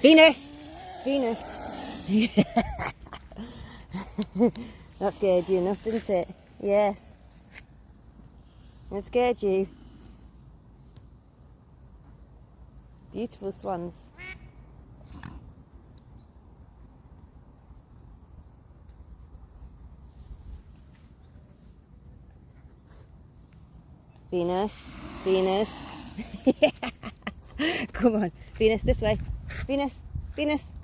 Venus! Venus! That scared you enough, didn't it? Yes. It scared you. Beautiful swans. Venus, Venus. Come on, Venus, this way. Venus, Venus.